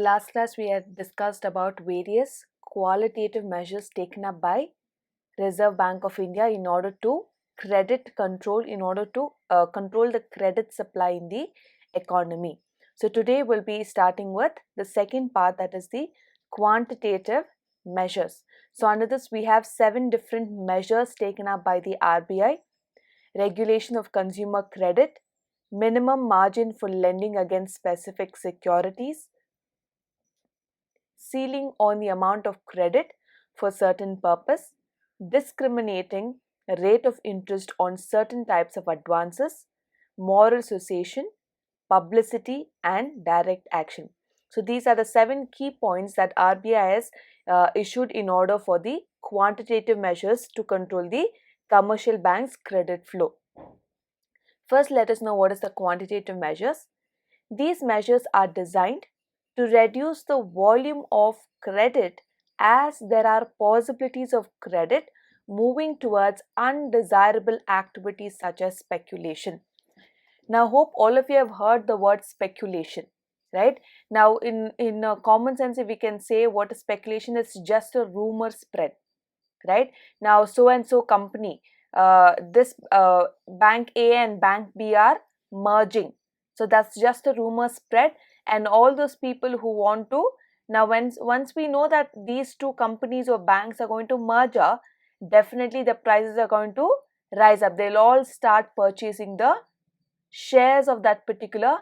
last class we had discussed about various qualitative measures taken up by Reserve Bank of India in order to control the credit supply in the economy. So today we'll be starting with the second part, that is the quantitative measures. So under this we have 7 different measures taken up by the RBI: regulation of consumer credit, minimum margin for lending against specific securities, ceiling on the amount of credit for certain purpose, discriminating rate of interest on certain types of advances, moral suasion, publicity and direct action. So these are the 7 key points that RBI has issued in order for the quantitative measures to control the commercial banks' credit flow. First, let us know what is the quantitative measures. These measures are designed to reduce the volume of credit as there are possibilities of credit moving towards undesirable activities such as speculation. Now, hope all of you have heard the word speculation, right? Now, in common sense, if we can say what a speculation is, just a rumor spread, right? Now, so and so company, this bank A and bank B are merging. So that's just a rumor spread, and all those people who want to, now once we know that these two companies or banks are going to merge, definitely the prices are going to rise up. They'll all start purchasing the shares of that particular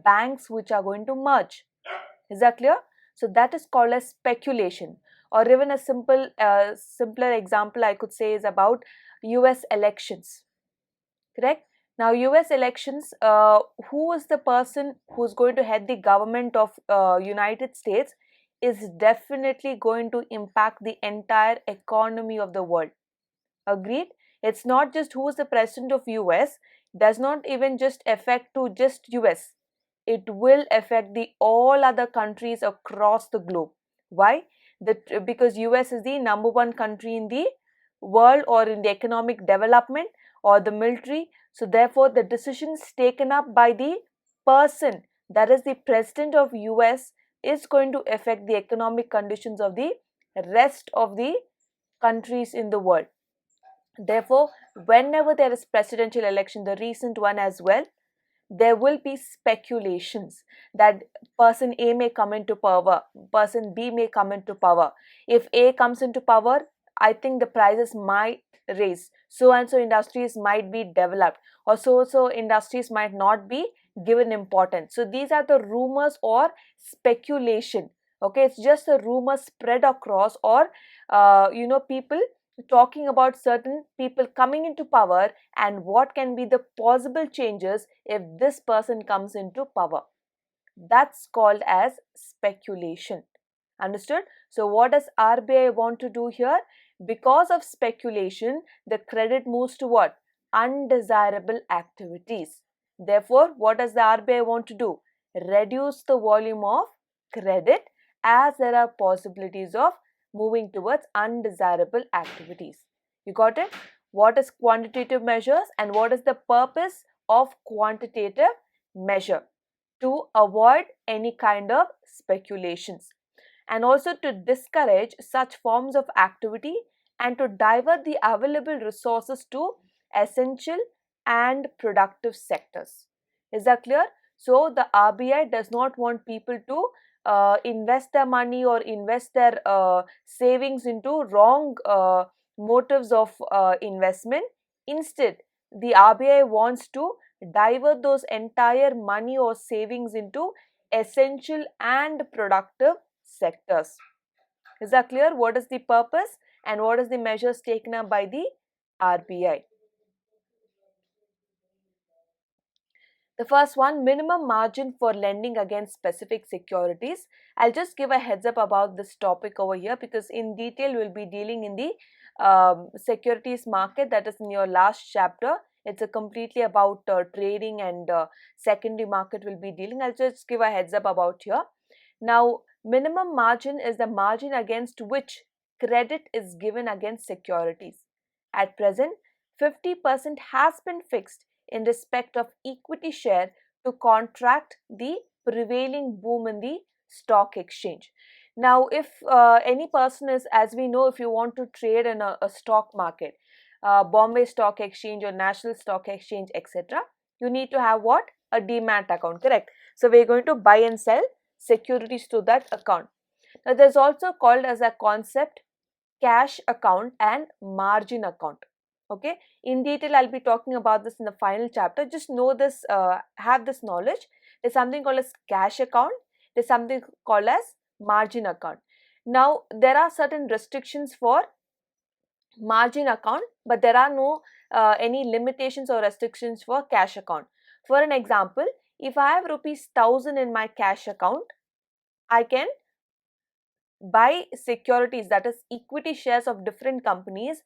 banks which are going to merge. Is that clear? So that is called as speculation. Or even a simpler example I could say is about US elections. Correct? Now US elections, who is the person who's going to head the government of United States is definitely going to impact the entire economy of the world. Agreed? It's not just who is the president of US, does not even just affect to just US. It will affect the all other countries across the globe. Why? Because US is the number one country in the world or in the economic development or the military. So therefore the decisions taken up by the person, that is the president of US, is going to affect the economic conditions of the rest of the countries in the world. Therefore, whenever there is presidential election, the recent one as well, there will be speculations that person A may come into power, person B may come into power. If A comes into power, I think the prices might raise. So and so industries might be developed, or so industries might not be given importance. So these are the rumors or speculation. Okay, it's just a rumor spread across, or people talking about certain people coming into power and what can be the possible changes if this person comes into power. That's called as speculation. Understood? So what does RBI want to do here? Because of speculation, the credit moves to what? Undesirable activities. Therefore, what does the RBI want to do? Reduce the volume of credit as there are possibilities of moving towards undesirable activities. You got it? What is quantitative measures and what is the purpose of quantitative measure? To avoid any kind of speculations and also to discourage such forms of activity and to divert the available resources to essential and productive sectors. Is that clear? So the RBI does not want people to invest their money or invest their savings into wrong motives of investment. Instead, the RBI wants to divert those entire money or savings into essential and productive sectors. Is that clear? What is the purpose and what is the measures taken up by the RBI? The first one, minimum margin for lending against specific securities. I'll just give a heads up about this topic over here because in detail we'll be dealing in the securities market, that is in your last chapter. It's a completely about trading and secondary market will be dealing. I'll just give a heads up about here. Now, minimum margin is the margin against which credit is given against securities. At present, 50% has been fixed in respect of equity share to contract the prevailing boom in the stock exchange. Now, if any person is, as we know, if you want to trade in a stock market, Bombay Stock Exchange or National Stock Exchange, etc., you need to have what? A demat account, correct? So we're going to buy and sell securities to that account. Now, there's also called as a concept cash account and margin account. Okay, in detail I'll be talking about this in the final chapter. Just know this, have this knowledge. There's something called as cash account, there's something called as margin account. Now, there are certain restrictions for margin account, but there are no any limitations or restrictions for cash account. For an example, if I have rupees 1000 in my cash account, I can buy securities, that is equity shares of different companies,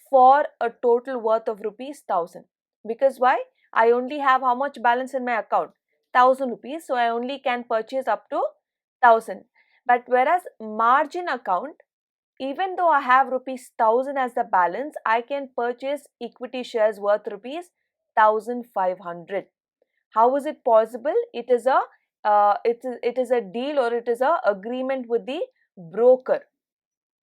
for a total worth of rupees 1000. Because why? I only have how much balance in my account? 1000 rupees. So I only can purchase up to 1000. But whereas margin account, even though I have rupees 1000 as the balance, I can purchase equity shares worth rupees 1500. How is it possible? It is a deal, or it is a agreement with the broker.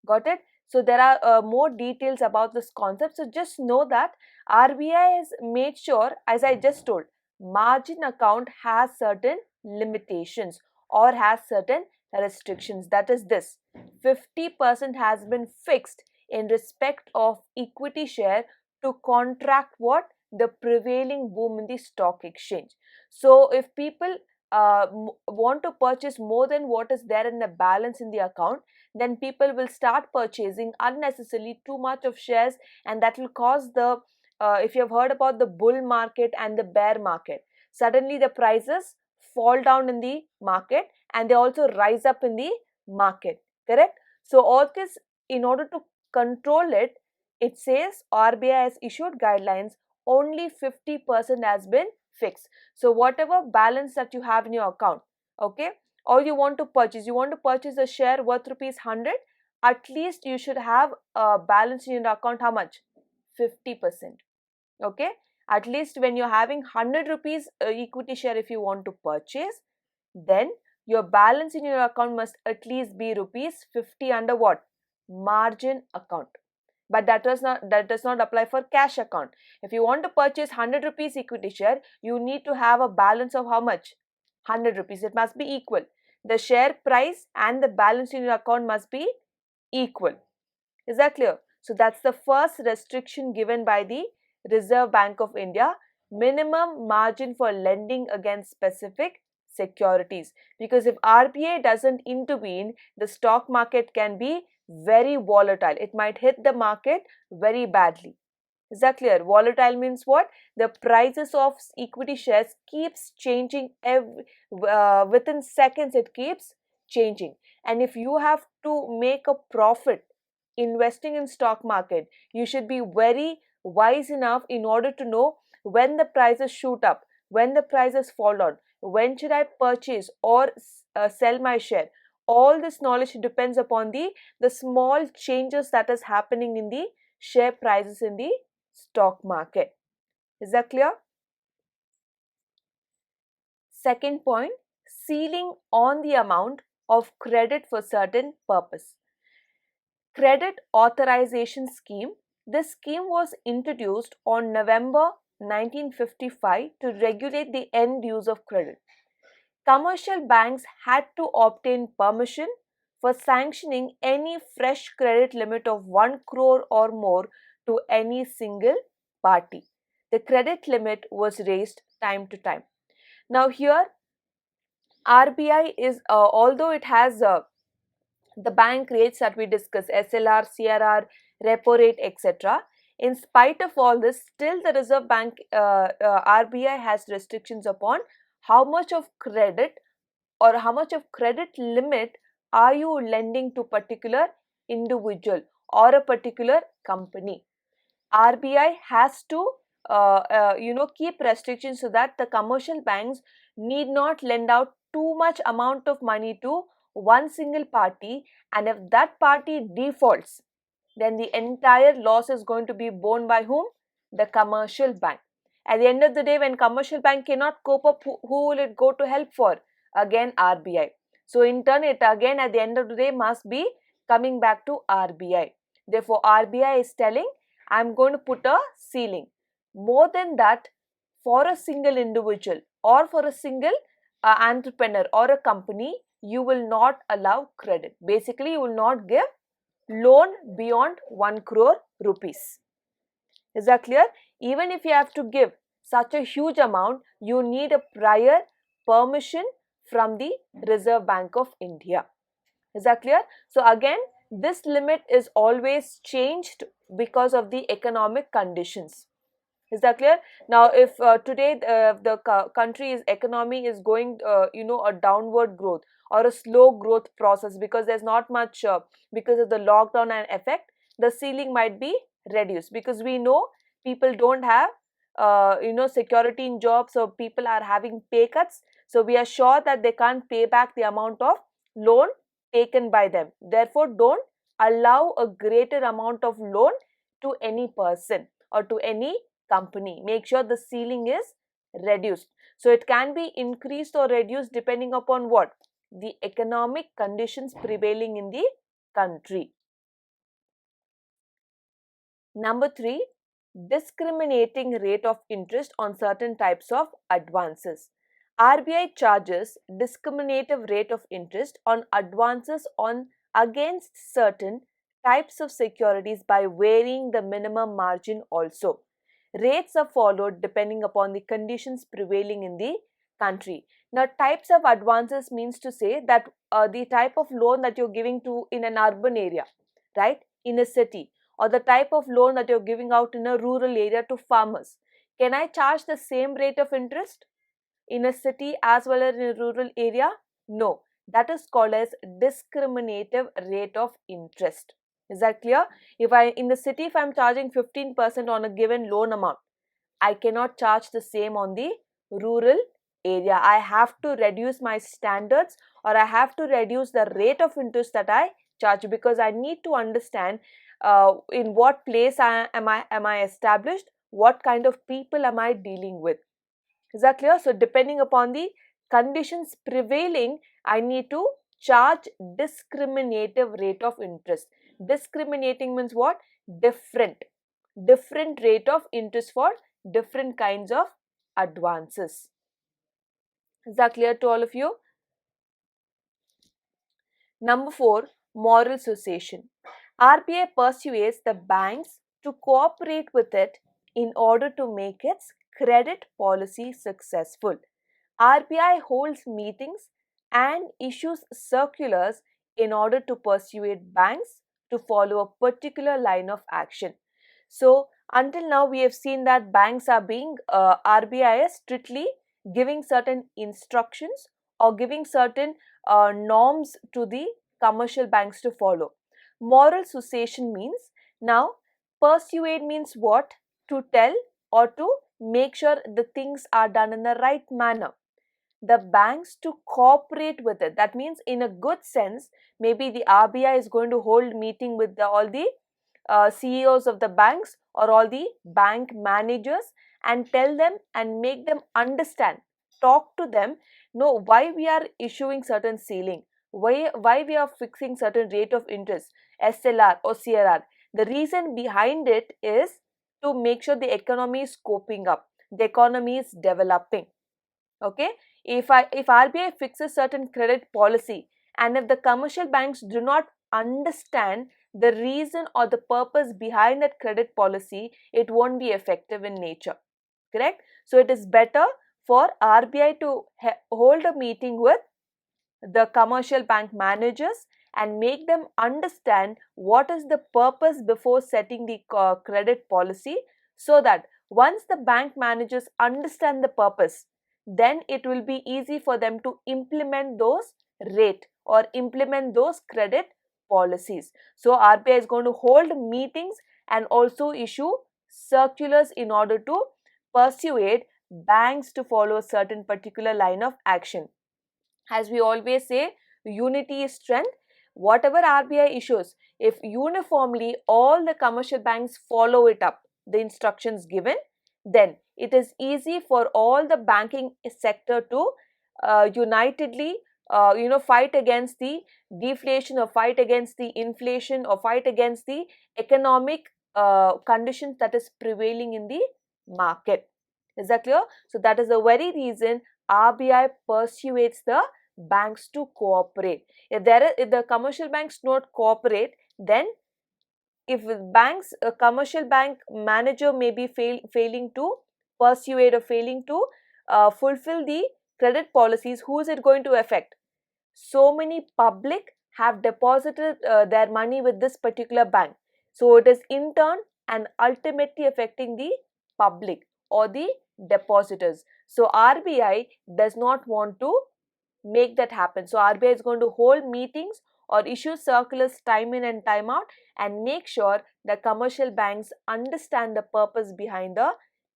Got it? So there are more details about this concept. So just know that RBI has made sure, as I just told, margin account has certain limitations or has certain restrictions. That is this: 50% has been fixed in respect of equity share to contract what? The prevailing boom in the stock exchange. So if people want to purchase more than what is there in the balance in the account, then people will start purchasing unnecessarily too much of shares, and that will cause the, if you have heard about the bull market and the bear market, suddenly the prices fall down in the market and they also rise up in the market, correct? So all this, in order to control it, it says RBI has issued guidelines, only 50% has been fixed. So whatever balance that you have in your account, okay, or you want to purchase a share worth rupees 100, at least you should have a balance in your account. How much? 50%. Okay, at least when you're having 100 rupees equity share, if you want to purchase, then your balance in your account must at least be rupees 50 under what? Margin account. But that does not apply for cash account. If you want to purchase 100 rupees equity share, you need to have a balance of how much? 100 rupees. It must be equal. The share price and the balance in your account must be equal. Is that clear? So that's the first restriction given by the Reserve Bank of India: minimum margin for lending against specific securities. Because if RBI doesn't intervene, the stock market can be very volatile. It might hit the market very badly. Is that clear? Volatile means what? The prices of equity shares keeps changing within seconds. It keeps changing, and if you have to make a profit investing in stock market, you should be very wise enough in order to know when the prices shoot up, when the prices fall down, when should I purchase or sell my share. All this knowledge depends upon the small changes that is happening in the share prices in the stock market. Is that clear? Second point, ceiling on the amount of credit for certain purpose. Credit Authorization Scheme. This scheme was introduced on November 1955 to regulate the end use of credit. Commercial banks had to obtain permission for sanctioning any fresh credit limit of 1 crore or more to any single party. The credit limit was raised time to time. Now here, RBI is, although it has the bank rates that we discuss, SLR, CRR, repo rate, etc. In spite of all this, still the Reserve Bank, RBI has restrictions upon how much of credit or how much of credit limit are you lending to particular individual or a particular company. RBI has to keep restrictions so that the commercial banks need not lend out too much amount of money to one single party, and if that party defaults, then the entire loss is going to be borne by whom? The commercial bank. At the end of the day, when commercial bank cannot cope up, who will it go to help for? Again, RBI. So in turn, it again at the end of the day must be coming back to RBI. Therefore, RBI is telling, I'm going to put a ceiling. More than that, for a single individual or for a single entrepreneur or a company, you will not allow credit. Basically, you will not give loan beyond 1 crore rupees. Is that clear? Even if you have to give such a huge amount, you need a prior permission from the Reserve Bank of India. Is that clear? So again, this limit is always changed because of the economic conditions. Is that clear? Now, if today the country's economy is going, a downward growth or a slow growth process because there's not much, because of the lockdown and effect, the ceiling might be reduced because we know people don't have, security in jobs, so people are having pay cuts. So we are sure that they can't pay back the amount of loan taken by them. Therefore, don't allow a greater amount of loan to any person or to any company. Make sure the ceiling is reduced. So it can be increased or reduced depending upon what? The economic conditions prevailing in the country. Number 3, discriminating rate of interest on certain types of advances. RBI charges discriminative rate of interest on advances on against certain types of securities by varying the minimum margin also. Rates are followed depending upon the conditions prevailing in the country. Now, types of advances means to say that the type of loan that you're giving to in an urban area, right, in a city, or the type of loan that you're giving out in a rural area to farmers. Can I charge the same rate of interest in a city as well as in a rural area? No. That is called as discriminative rate of interest. Is that clear? If I in the city, if I'm charging 15% on a given loan amount, I cannot charge the same on the rural area. I have to reduce my standards or I have to reduce the rate of interest that I charge because I need to understand in what place am I established, what kind of people am I dealing with. Is that clear? So depending upon the conditions prevailing, I need to charge discriminative rate of interest. Discriminating means what? Different rate of interest for different kinds of advances. Is that clear to all of you? Number 4, moral suasion. RBI persuades the banks to cooperate with it in order to make its credit policy successful. RBI holds meetings and issues circulars in order to persuade banks to follow a particular line of action. So, until now, we have seen that banks are being, RBI is strictly giving certain instructions or giving certain norms to the commercial banks to follow. Moral suasion means, now, persuade means what? To tell or to make sure the things are done in the right manner. The banks to cooperate with it. That means in a good sense, maybe the RBI is going to hold meeting with all the CEOs of the banks or all the bank managers and tell them and make them understand, talk to them, know why we are issuing certain ceiling, why we are fixing certain rate of interest, SLR or CRR. The reason behind it is to make sure the economy is coping up, the economy is developing. Okay, if RBI fixes certain credit policy and if the commercial banks do not understand the reason or the purpose behind that credit policy, it won't be effective in nature. Correct? So it is better for RBI to hold a meeting with the commercial bank managers and make them understand what is the purpose before setting the credit policy, so that once the bank managers understand the purpose, then it will be easy for them to implement those rate or implement those credit policies. So RBI is going to hold meetings and also issue circulars in order to persuade banks to follow a certain particular line of action. As we always say, unity is strength. Whatever RBI issues, if uniformly all the commercial banks follow it up, the instructions given, then it is easy for all the banking sector to unitedly fight against the deflation, or fight against the inflation, or fight against the economic conditions that is prevailing in the market. Is that clear? So that is the very reason RBI persuades the banks to cooperate. If the commercial banks not cooperate, then if banks, a commercial bank manager may be failing to persuade or failing to fulfill the credit policies, who is it going to affect? So many public have deposited their money with this particular bank. So it is in turn and ultimately affecting the public or the depositors. So RBI does not want to make that happen. So RBI is going to hold meetings or issue circulars time in and time out and make sure that commercial banks understand the purpose behind the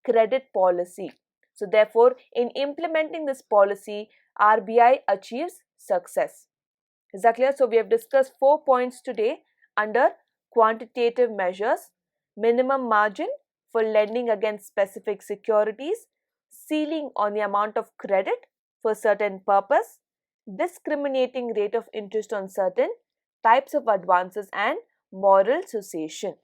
credit policy. So therefore, in implementing this policy, RBI achieves success. Is that clear? So we have discussed 4 points today under quantitative measures: minimum margin for lending against specific securities, ceiling on the amount of credit for certain purpose, discriminating rate of interest on certain types of advances, and moral suasion.